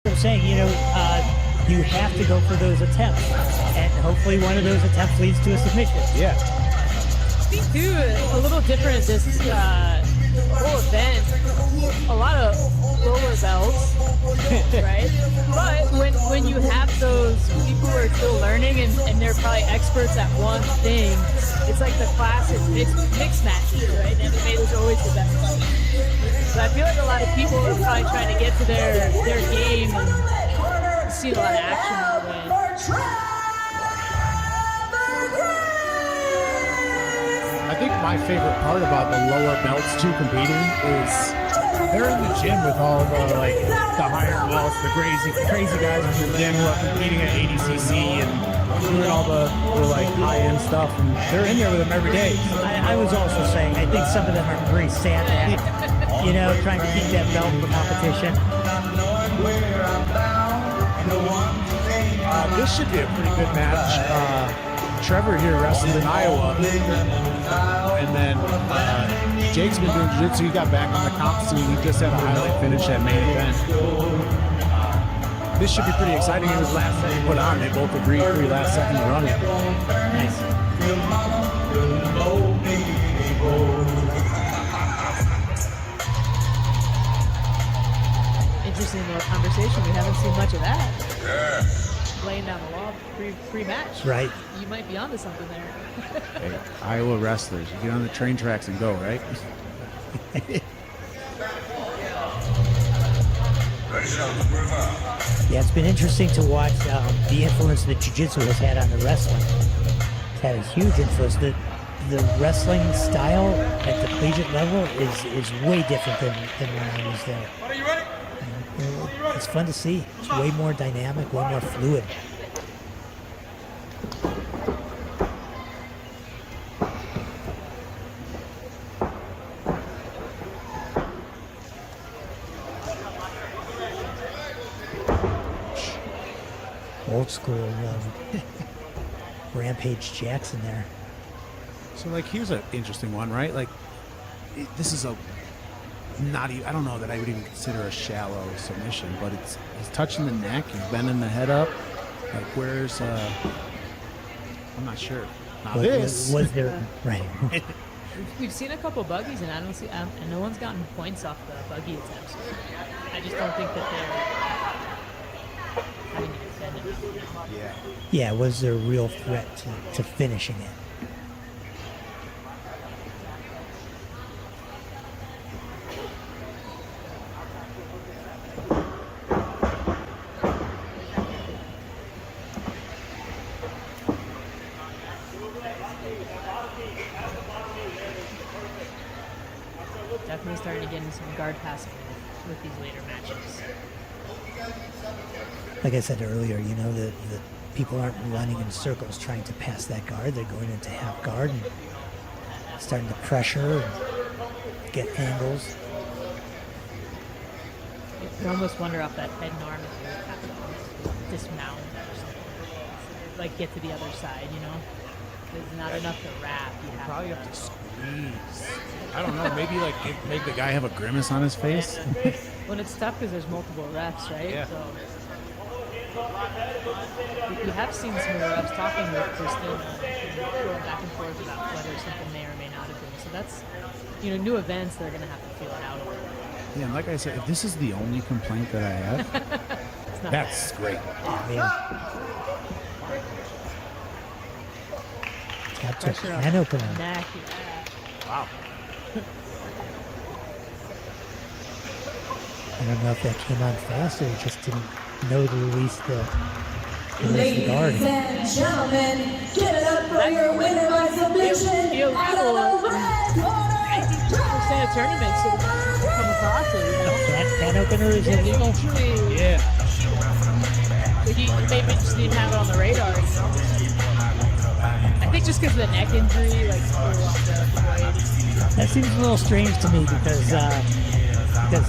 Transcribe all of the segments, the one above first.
I'm saying, you have to go for those attempts, and hopefully one of those attempts leads to a submission. Yeah. I think too, a little different at this whole event. A lot of lower belts, right? But when you have those people who are still learning and they're probably experts at one thing, it's like the classic mixed matches, right? And MMA is always the best fight. So I feel like a lot of people are probably trying to get to their game and see a lot of action in the way. I think my favorite part about the lower belts too competing is they're in the gym with all the the higher belts, the crazy guys in the gym who are competing at ADCC and doing all the high-end stuff, and they're in there with them every day. I was also saying, I think some of them are very sad at, trying to keep that belt for competition. This should be a pretty good match. Trevor here wrestled in Iowa, and then Jake's been doing jiu-jitsu. He got back on the comp scene. He just had a highlight finish at main event. This should be pretty exciting. In his last set he put on, they both agreed for the last second to run it. Nice. Interesting little conversation. We haven't seen much of that. Yeah. Laying down the law pre-match. Right. You might be onto something there. Hey, Iowa wrestlers, you get on the train tracks and go, right? Yeah, it's been interesting to watch the influence that jiu-jitsu has had on the wrestling. It's had a huge influence. The wrestling style at the collegiate level is way different than when I was there. Are you ready? It's fun to see. It's way more dynamic, way more fluid. Old school Rampage Jackson there. So here's an interesting one, right? This is not even, I don't know that I would even consider a shallow submission, but he's touching the neck, he's bending the head up. Where's I'm not sure. Now was there right? We've seen a couple buggies, and and no one's gotten points off the buggy attempts. I just don't think that they're having to defend it. Yeah, was there a real threat to finishing it? Definitely starting to get into some guard passing with these later matches. Like I said earlier, the people aren't running in circles trying to pass that guard. They're going into half guard and starting to pressure and get angles. You almost wonder if that head and arm is really have to dismount or something. Get to the other side, There's not enough to wrap. You probably have to squeeze. I don't know, maybe make the guy have a grimace on his face. Well, it's tough because there's multiple refs, right? Yeah. So we have seen some of the refs talking with Kristen, going back and forth about whether something may or may not have been. So that's, new events, they're going to have to feel it out a little bit. Yeah, and like I said, if this is the only complaint that I have, that's great. Got to hand opener. Neck, Wow. I don't know if that came on fast or just didn't know to release the guard. Ladies and gentlemen, give it up for your winner by submission out of the red corner. 90% of tournaments come across it. Hand opener is illegal. Yeah. Maybe just didn't have it on the radar. I think just because of the neck injury, that seems a little strange to me because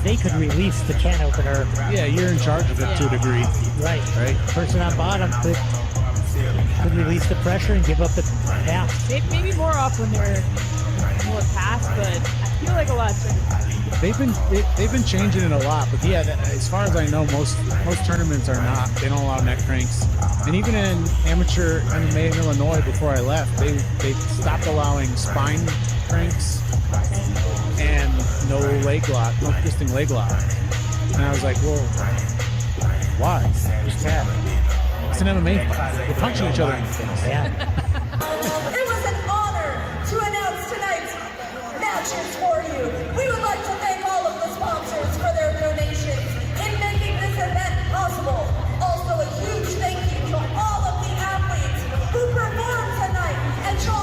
they could release the can opener. Yeah, you're in charge of it to a degree. Right. Person on bottom could release the pressure and give up the pass. Maybe more off when they're more past, but I feel like a lot of They've been changing it a lot, but yeah, as far as I know, most tournaments are not. They don't allow neck cranks, and even in amateur MMA in Illinois, before I left, they stopped allowing spine cranks and no leg lock, no twisting leg lock. And I was like, well, why? Just tap. It's an MMA fight. We're punching each other in the face. Yeah.